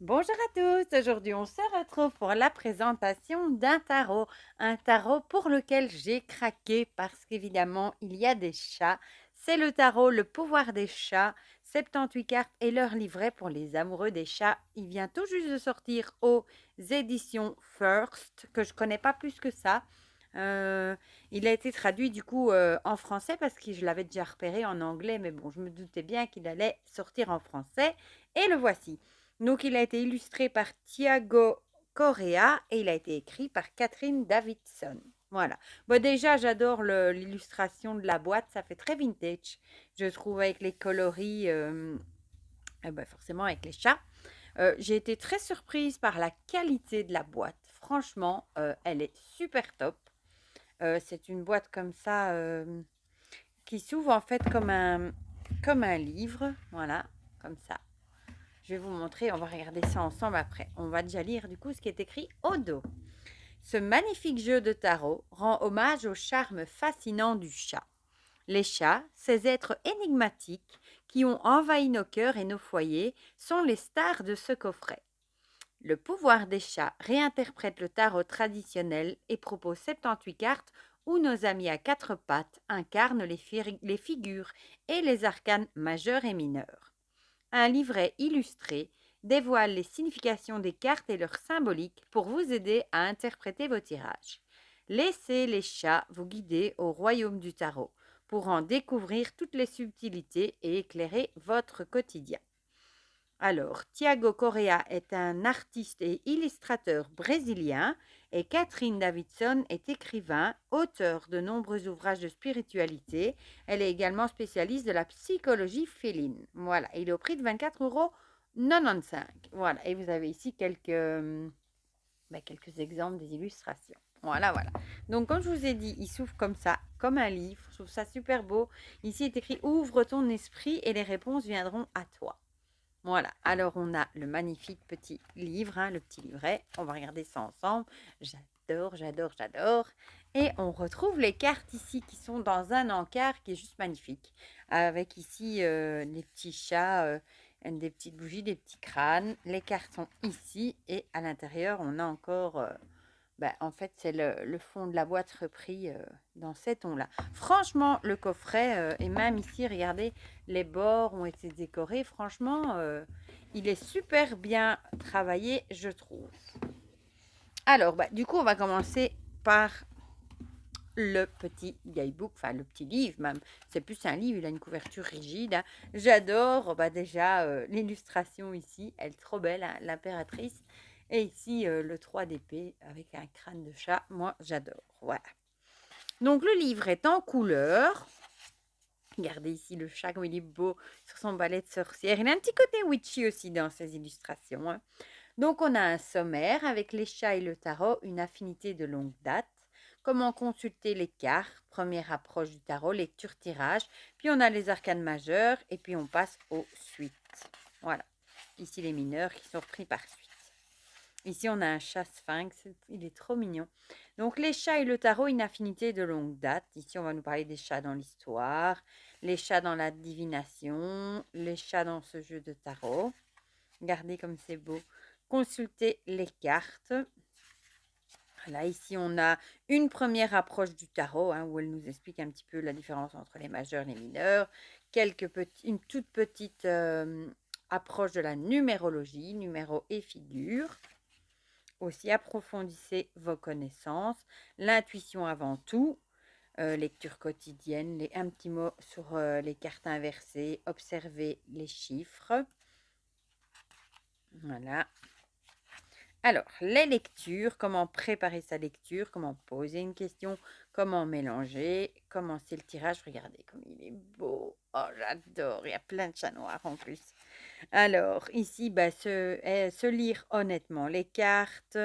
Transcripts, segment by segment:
Bonjour à tous, aujourd'hui on se retrouve pour la présentation d'un tarot. Un tarot pour lequel j'ai craqué parce qu'évidemment il y a des chats. C'est le tarot Le pouvoir des chats, 78 cartes et leur livret pour les amoureux des chats. Il vient tout juste de sortir aux éditions First, que je connais pas plus que ça. Euh, il a été traduit du coup en français parce que je l'avais déjà repéré en anglais, mais bon, je me doutais bien qu'il allait sortir en français. Et le voici. Donc, il a été illustré par Tiago Correa et il a été écrit par Catherine Davidson. Voilà. Bon, déjà, j'adore l'illustration de la boîte. Ça fait très vintage, je trouve, avec les coloris, ben, forcément avec les chats. J'ai été très surprise par la qualité de la boîte. Franchement, elle est super top. C'est une boîte comme ça qui s'ouvre en fait comme un livre. Voilà, comme ça. Je vais vous montrer, on va regarder ça ensemble après. On va déjà lire du coup ce qui est écrit au dos. Ce magnifique jeu de tarot rend hommage au charme fascinant du chat. Les chats, ces êtres énigmatiques qui ont envahi nos cœurs et nos foyers, sont les stars de ce coffret. Le pouvoir des chats réinterprète le tarot traditionnel et propose 78 cartes où nos amis à quatre pattes incarnent les figures et les arcanes majeurs et mineurs. Un livret illustré dévoile les significations des cartes et leur symbolique pour vous aider à interpréter vos tirages. Laissez les chats vous guider au royaume du tarot pour en découvrir toutes les subtilités et éclairer votre quotidien. Alors, Tiago Correa est un artiste et illustrateur brésilien et Catherine Davidson est écrivain, auteur de nombreux ouvrages de spiritualité. Elle est également spécialiste de la psychologie féline. Voilà, il est au prix de 24,95 €. Voilà, et vous avez ici quelques exemples des illustrations. Voilà, voilà. Donc, comme je vous ai dit, il s'ouvre comme ça, comme un livre. Je trouve ça super beau. Ici est écrit « Ouvre ton esprit et les réponses viendront à toi ». Voilà, alors on a le magnifique petit livre, hein, le petit livret. On va regarder ça ensemble. J'adore, j'adore, j'adore. Et on retrouve les cartes ici qui sont dans un encart qui est juste magnifique. Avec ici des petits chats, des petites bougies, des petits crânes. Les cartes sont ici et à l'intérieur on a encore en fait, c'est le fond de la boîte repris dans cet ton-là. Franchement, le coffret, et même ici, regardez, les bords ont été décorés. Franchement, il est super bien travaillé, je trouve. Alors, du coup, on va commencer par le petit guidebook, enfin le petit livre même. C'est plus un livre, il a une couverture rigide, hein. J'adore déjà l'illustration ici, elle est trop belle, hein, l'impératrice. Et ici, le 3 d'épée avec un crâne de chat, moi j'adore. Voilà. Donc le livre est en couleur. Regardez ici le chat, comme il est beau sur son balai de sorcière. Il a un petit côté witchy aussi dans ses illustrations, hein. Donc, on a un sommaire avec les chats et le tarot, une affinité de longue date. Comment consulter les cartes, première approche du tarot, lecture, tirage. Puis, on a les arcanes majeures et puis on passe aux suites. Voilà. Ici, les mineurs qui sont repris par suite. Ici, on a un chat sphinx. Il est trop mignon. Donc, les chats et le tarot, une affinité de longue date. Ici, on va nous parler des chats dans l'histoire, les chats dans la divination, les chats dans ce jeu de tarot. Regardez comme c'est beau. Consultez les cartes. Voilà, ici on a une première approche du tarot, hein, où elle nous explique un petit peu la différence entre les majeurs et les mineurs. Une toute petite approche de la numérologie, numéro et figure. Aussi, approfondissez vos connaissances. L'intuition avant tout. Lecture quotidienne, un petit mot sur les cartes inversées. Observez les chiffres. Voilà. Alors, les lectures, comment préparer sa lecture, comment poser une question, comment mélanger, commencer le tirage. Regardez comme il est beau. Oh, j'adore. Il y a plein de chats noirs en plus. Alors, ici, se lire honnêtement les cartes,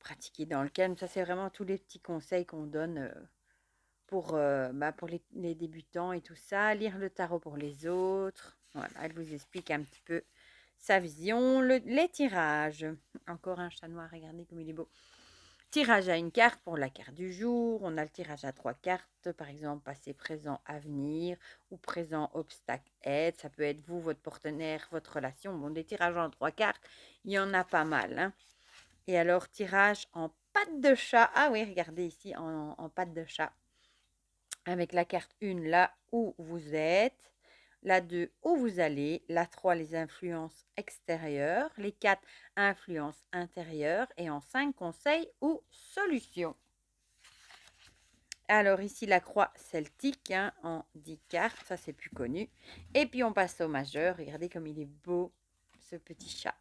pratiquer dans le calme. Ça, c'est vraiment tous les petits conseils qu'on donne pour les débutants et tout ça. Lire le tarot pour les autres. Voilà, elle vous explique un petit peu sa vision, les tirages. Encore un chat noir, regardez comme il est beau. Tirage à une carte pour la carte du jour. On a le tirage à 3 cartes, par exemple passé, présent, avenir ou présent, obstacle, aide. Ça peut être vous, votre partenaire, votre relation. Bon, des tirages en 3 cartes, il y en a pas mal, hein. Et alors, tirage en patte de chat. Ah oui, regardez ici en patte de chat. Avec la carte 1, là où vous êtes. La 2, où vous allez. La 3, les influences extérieures. Les 4, influences intérieures. Et en 5, conseils ou solutions. Alors ici, la croix celtique, hein, en 10 cartes. Ça, c'est plus connu. Et puis, on passe au majeur. Regardez comme il est beau, ce petit chat.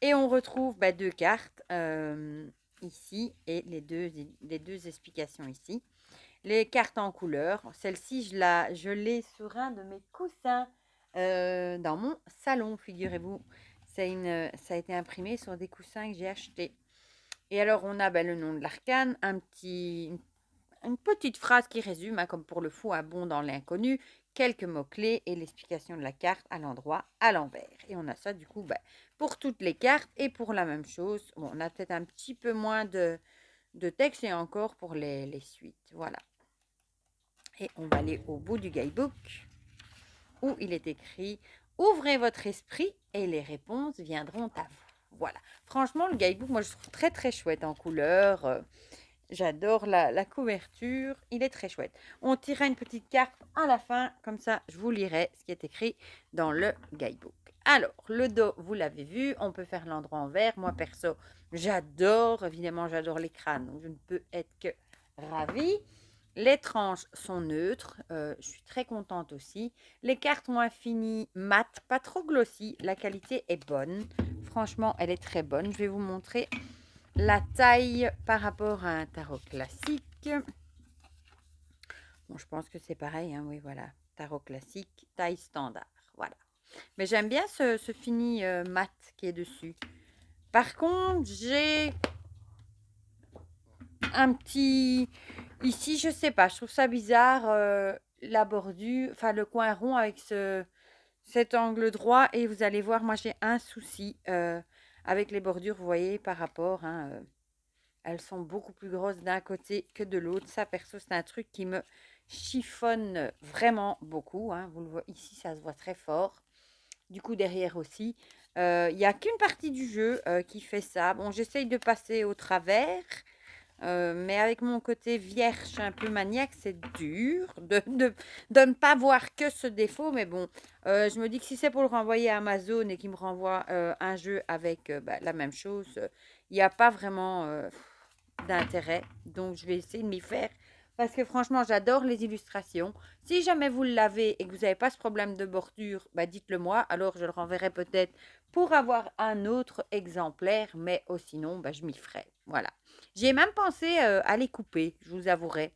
Et on retrouve 2 cartes ici et les deux explications ici. Les cartes en couleur. Celle-ci, je l'ai sur un de mes coussins dans mon salon, figurez-vous. Ça a été imprimé sur des coussins que j'ai achetés. Et alors, on a le nom de l'arcane, une petite phrase qui résume, hein, comme pour le fou, un bond dans l'inconnu, quelques mots-clés et l'explication de la carte à l'endroit, à l'envers. Et on a ça, du coup, pour toutes les cartes et pour la même chose. Bon, on a peut-être un petit peu moins de texte et encore pour les suites. Voilà. Et on va aller au bout du guidebook où il est écrit « Ouvrez votre esprit et les réponses viendront à vous ». Voilà. Franchement, le guidebook, moi, je trouve très, très chouette en couleur. J'adore la couverture. Il est très chouette. On tirera une petite carte à la fin. Comme ça, je vous lirai ce qui est écrit dans le guidebook. Alors, le dos, vous l'avez vu. On peut faire l'endroit en vert. Moi, perso, j'adore. Évidemment, j'adore les crânes. Donc, je ne peux être que ravie. Les tranches sont neutres. Je suis très contente aussi. Les cartes ont un fini mat, pas trop glossy. La qualité est bonne. Franchement, elle est très bonne. Je vais vous montrer la taille par rapport à un tarot classique. Bon, je pense que c'est pareil, hein, oui, voilà. Tarot classique, taille standard, voilà. Mais j'aime bien ce fini mat qui est dessus. Par contre, j'ai un petit... Ici, je sais pas, je trouve ça bizarre, la bordure, enfin le coin rond avec cet angle droit. Et vous allez voir, moi j'ai un souci avec les bordures, vous voyez, par rapport... Hein, elles sont beaucoup plus grosses d'un côté que de l'autre. Ça, perso, c'est un truc qui me chiffonne vraiment beaucoup, hein. Vous le voyez ici, ça se voit très fort. Du coup, derrière aussi. Il n'y a qu'une partie du jeu qui fait ça. Bon, j'essaye de passer au travers. Mais avec mon côté vierge un peu maniaque, c'est dur de ne pas voir que ce défaut. Mais bon, je me dis que si c'est pour le renvoyer à Amazon et qu'il me renvoie un jeu avec la même chose, il n'y a pas vraiment d'intérêt. Donc, je vais essayer de m'y faire. Parce que franchement, j'adore les illustrations. Si jamais vous l'avez et que vous n'avez pas ce problème de bordure, dites-le moi. Alors, je le renverrai peut-être pour avoir un autre exemplaire. Mais sinon, je m'y ferai. Voilà. J'ai même pensé à les couper, je vous avouerai.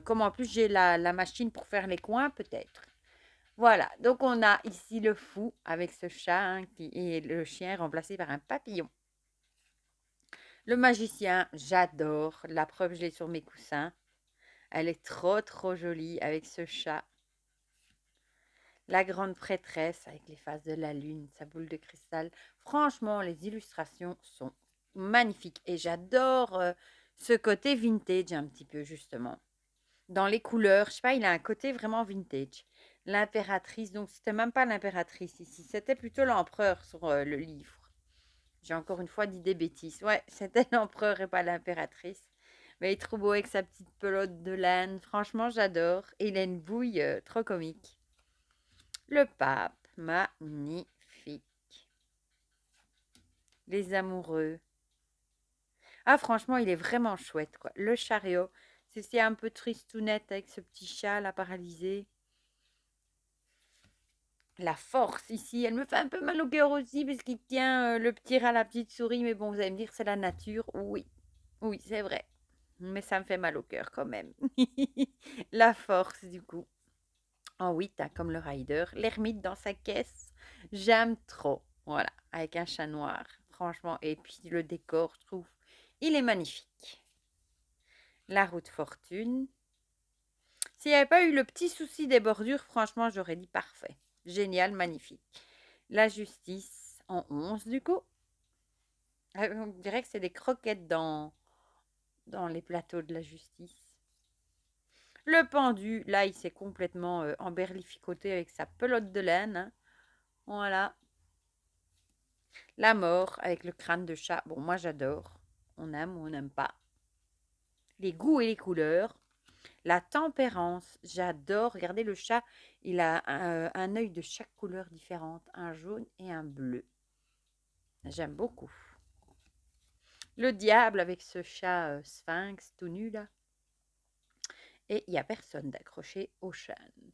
Comme en plus, j'ai la machine pour faire les coins, peut-être. Voilà. Donc, on a ici le fou avec ce chat, hein, et le chien remplacé par un papillon. Le magicien, j'adore. La preuve, je l'ai sur mes coussins. Elle est trop, trop jolie avec ce chat. La grande prêtresse avec les faces de la lune, sa boule de cristal. Franchement, les illustrations sont magnifiques. Et j'adore ce côté vintage un petit peu, justement. Dans les couleurs, je sais pas, il a un côté vraiment vintage. L'impératrice, donc c'était même pas l'impératrice ici. C'était plutôt l'empereur sur le livre. J'ai encore une fois dit des bêtises. Ouais, c'était l'empereur et pas l'impératrice. Mais il est trop beau avec sa petite pelote de laine. Franchement, j'adore. Et il a une bouille trop comique. Le pape, magnifique. Les amoureux. Ah, franchement, il est vraiment chouette, quoi. Le chariot. C'est un peu tristounette avec ce petit chat, là, paralysé. La force, ici, elle me fait un peu mal au cœur aussi, parce qu'il tient le petit rat, la petite souris. Mais bon, vous allez me dire, c'est la nature. Oui, oui, c'est vrai. Mais ça me fait mal au cœur quand même. La force, du coup. En 8, hein, comme le rider. L'ermite dans sa caisse. J'aime trop. Voilà, avec un chat noir. Franchement, et puis le décor, je trouve, il est magnifique. La roue de fortune. S'il n'y avait pas eu le petit souci des bordures, franchement, j'aurais dit parfait. Génial, magnifique. La justice en 11, du coup. On dirait que c'est des croquettes dans les plateaux de la justice. Le pendu, là, il s'est complètement emberlificoté avec sa pelote de laine, hein. Voilà. La mort avec le crâne de chat. Bon, moi, j'adore. On aime ou on n'aime pas. Les goûts et les couleurs. La tempérance, j'adore. Regardez le chat, il a un œil de chaque couleur différente, un jaune et un bleu. J'aime beaucoup. Le diable avec ce chat sphinx tout nu là. Et il n'y a personne d'accroché au chêne.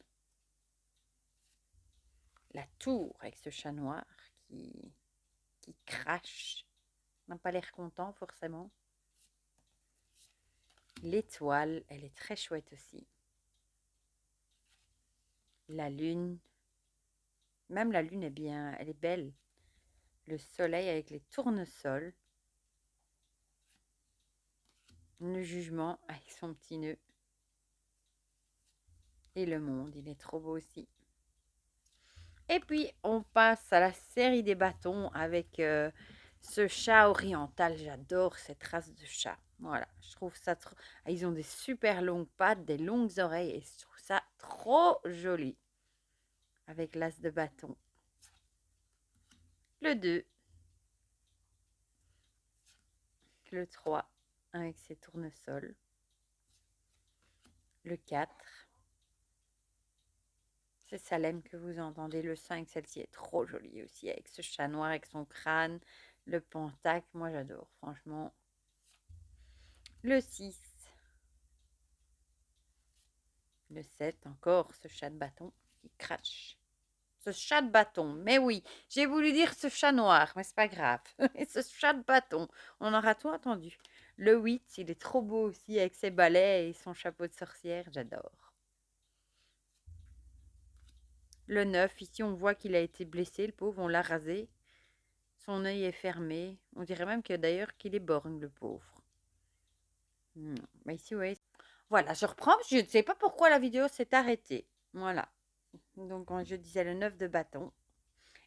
La tour avec ce chat noir qui crache. N'a pas l'air content forcément. L'étoile, elle est très chouette aussi. La lune, même la lune est bien, elle est belle. Le soleil avec les tournesols. Le jugement avec son petit nœud. Et le monde, il est trop beau aussi. Et puis, on passe à la série des bâtons avec ce chat oriental. J'adore cette race de chat. Voilà, je trouve ça trop... Ils ont des super longues pattes, des longues oreilles et je trouve ça trop joli. Avec l'as de bâton. Le 2. Le 3 avec ses tournesols. Le 4. C'est Salem que vous entendez. Le 5, celle-ci est trop jolie aussi avec ce chat noir avec son crâne. Le pentacle, moi j'adore, franchement. Le 6. Le 7, encore ce chat de bâton qui crache. Ce chat de bâton, mais oui, j'ai voulu dire ce chat noir, mais c'est pas grave. Et ce chat de bâton, on aura tout entendu. Le 8, il est trop beau aussi avec ses balais et son chapeau de sorcière, j'adore. Le 9, ici on voit qu'il a été blessé, le pauvre, on l'a rasé. Son œil est fermé. On dirait même que d'ailleurs qu'il est borgne, le pauvre. Mais ici, oui. Voilà, je reprends, parce que je ne sais pas pourquoi la vidéo s'est arrêtée. Voilà. Donc, quand je disais le 9 de bâton.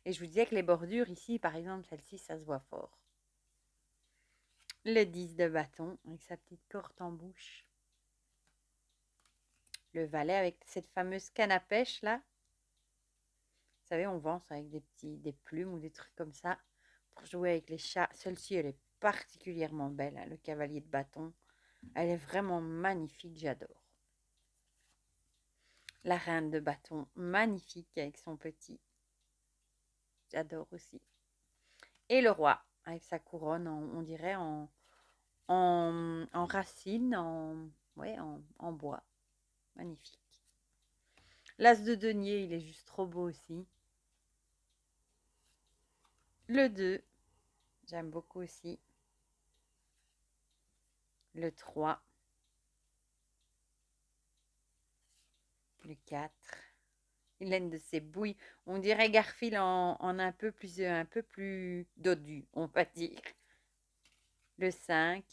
Et je vous disais que les bordures ici, par exemple, celle-ci, ça se voit fort. Le 10 de bâton, avec sa petite corde en bouche. Le valet avec cette fameuse canne à pêche, là. Vous savez, on vend ça avec des plumes ou des trucs comme ça pour jouer avec les chats. Celle-ci, elle est particulièrement belle, hein, le cavalier de bâton. Elle est vraiment magnifique, j'adore. La reine de bâton, magnifique avec son petit. J'adore aussi. Et le roi, avec sa couronne, on dirait en racine, en bois. Magnifique. L'as de denier, il est juste trop beau aussi. Le 2, j'aime beaucoup aussi. Le 3. Le 4. Hélène de ses bouilles. On dirait Garfield en un peu plus dodu, on va dire. Le 5.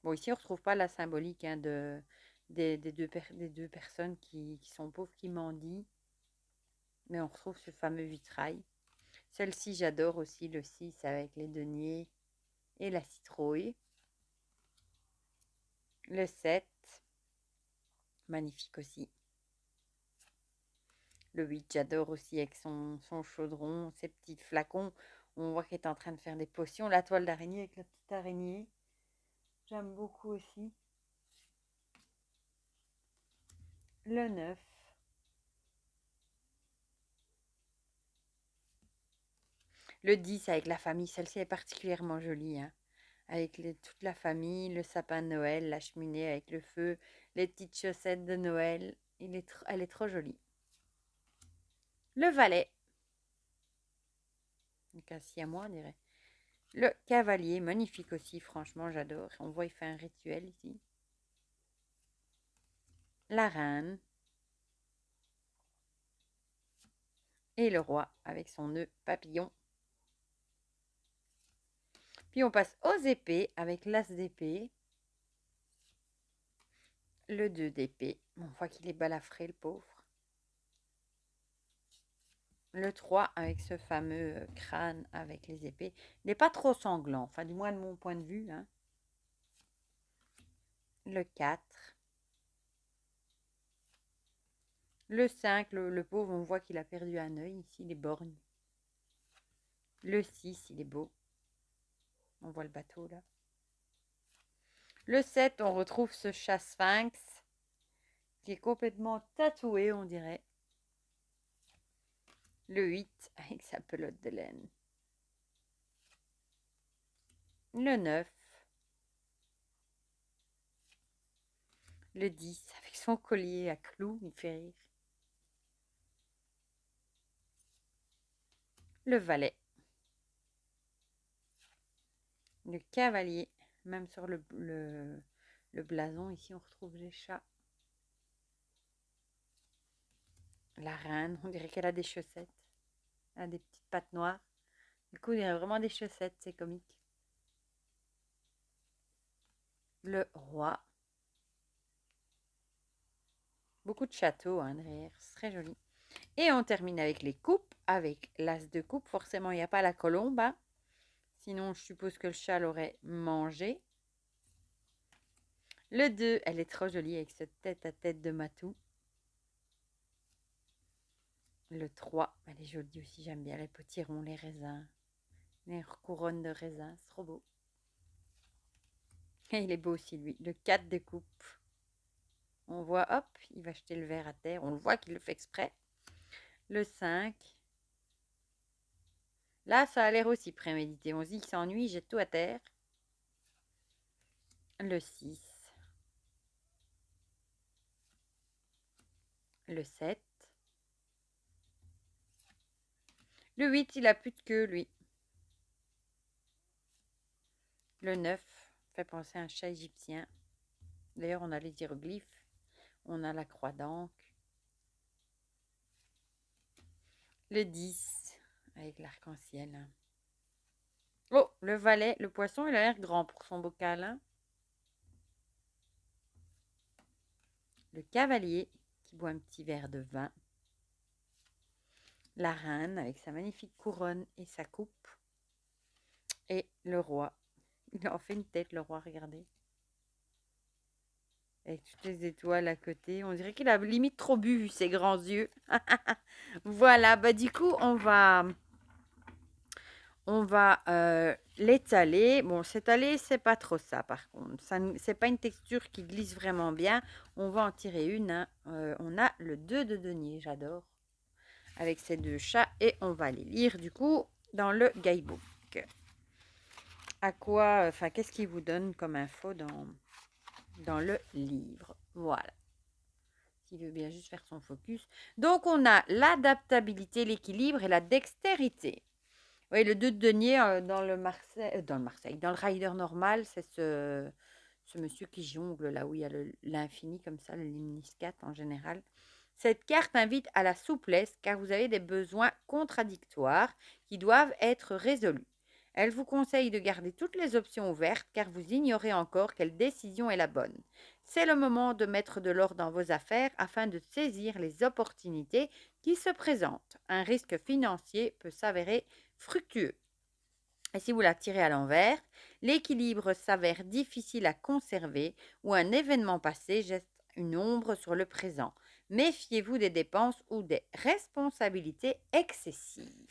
Bon, ici, on ne retrouve pas la symbolique hein, des deux personnes qui sont pauvres, qui mendient. Mais on retrouve ce fameux vitrail. Celle-ci, j'adore aussi, le 6 avec les deniers et la citrouille. Le 7, magnifique aussi. Le 8, j'adore aussi avec son chaudron, ses petits flacons. On voit qu'il est en train de faire des potions. La toile d'araignée avec la petite araignée. J'aime beaucoup aussi. Le 9. Le 10 avec la famille. Celle-ci est particulièrement jolie. Hein. Avec toute la famille, le sapin de Noël, la cheminée avec le feu, les petites chaussettes de Noël. Elle est trop jolie. Le valet. Donc ainsi à moi, on dirait. Le cavalier, magnifique aussi, franchement, j'adore. On voit, il fait un rituel ici. La reine. Et le roi avec son nœud papillon. Puis on passe aux épées avec l'as d'épée. Le 2 d'épée. On voit qu'il est balafré, le pauvre. Le 3 avec ce fameux crâne avec les épées. Il n'est pas trop sanglant, enfin du moins de mon point de vue, hein. Le 4. Le 5, le pauvre, on voit qu'il a perdu un œil. Ici, il est borgne. Le 6, il est beau. On voit le bateau là. Le 7, on retrouve ce chat sphinx qui est complètement tatoué, on dirait. Le 8, avec sa pelote de laine. Le 9. Le 10, avec son collier à clous, il fait rire. Le valet. Le cavalier. Même sur le blason, ici, on retrouve les chats. La reine, on dirait qu'elle a des chaussettes. Elle a des petites pattes noires. Du coup, il y a vraiment des chaussettes, c'est comique. Le roi. Beaucoup de châteaux hein, derrière, c'est très joli. Et on termine avec les coupes, avec l'as de coupe. Forcément, il n'y a pas la colombe. Hein. Sinon, je suppose que le chat l'aurait mangé. Le 2, elle est trop jolie avec cette tête à tête de matou. Le 3, elle est jolie aussi, j'aime bien les potirons, les raisins, les couronnes de raisins, c'est trop beau. Et il est beau aussi lui, le 4 de coupe. On voit, hop, il va jeter le verre à terre, on le voit qu'il le fait exprès. Le 5. Là, ça a l'air aussi prémédité, on se dit qu'il s'ennuie, il jette tout à terre. Le 6. Le 7. Le 8, il a plus de queue, lui. Le 9 fait penser à un chat égyptien. D'ailleurs, on a les hiéroglyphes. On a la croix d'Ankh. Le 10 avec l'arc-en-ciel. Oh, le valet, le poisson, il a l'air grand pour son bocal. Hein. Le cavalier qui boit un petit verre de vin. La reine avec sa magnifique couronne et sa coupe. Et le roi. Il en fait une tête, le roi, regardez. Avec toutes les étoiles à côté. On dirait qu'il a limite trop bu vu ses grands yeux. Voilà, bah du coup, on va l'étaler. Bon, s'étaler, c'est pas trop ça par contre. C'est pas une texture qui glisse vraiment bien. On va en tirer une. Hein. On a le 2 de denier, j'adore. Avec ces deux chats. Et on va les lire du coup dans le guidebook. À quoi, enfin, qu'est-ce qu'il vous donne comme info dans le livre. Voilà. S'il veut bien juste faire son focus. Donc, on a l'adaptabilité, l'équilibre et la dextérité. Oui, le 2 de denier dans le Marseille, dans le rider normal, c'est ce monsieur qui jongle là où il y a l'infini comme ça, le limniscate en général. Cette carte invite à la souplesse car vous avez des besoins contradictoires qui doivent être résolus. Elle vous conseille de garder toutes les options ouvertes car vous ignorez encore quelle décision est la bonne. C'est le moment de mettre de l'ordre dans vos affaires afin de saisir les opportunités qui se présentent. Un risque financier peut s'avérer fructueux. Et si vous la tirez à l'envers, l'équilibre s'avère difficile à conserver ou un événement passé jette une ombre sur le présent. Méfiez-vous des dépenses ou des responsabilités excessives.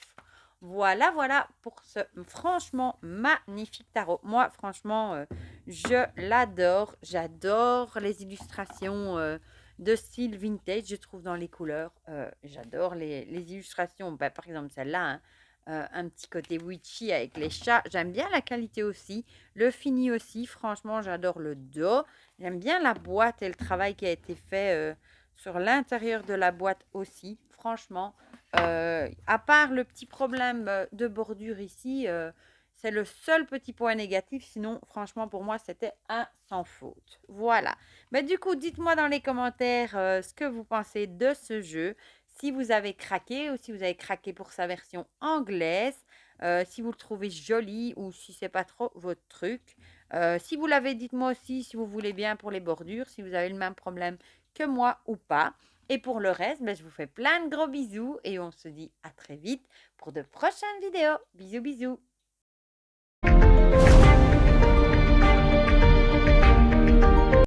Voilà, voilà pour ce franchement magnifique tarot. Moi, franchement, je l'adore. J'adore les illustrations de style vintage, je trouve, dans les couleurs. J'adore les illustrations. Bah, par exemple, celle-là, hein, un petit côté witchy avec les chats. J'aime bien la qualité aussi. Le fini aussi. Franchement, j'adore le dos. J'aime bien la boîte et le travail qui a été fait sur l'intérieur de la boîte aussi. Franchement, à part le petit problème de bordure ici, c'est le seul petit point négatif. Sinon, franchement, pour moi, c'était un sans faute. Voilà. Mais du coup, dites-moi dans les commentaires ce que vous pensez de ce jeu. Si vous avez craqué ou si vous avez craqué pour sa version anglaise, si vous le trouvez joli ou si c'est pas trop votre truc. Si vous l'avez, dites-moi aussi si vous voulez bien pour les bordures, si vous avez le même problème que moi ou pas. Et pour le reste, je vous fais plein de gros bisous et on se dit à très vite pour de prochaines vidéos. Bisous, bisous.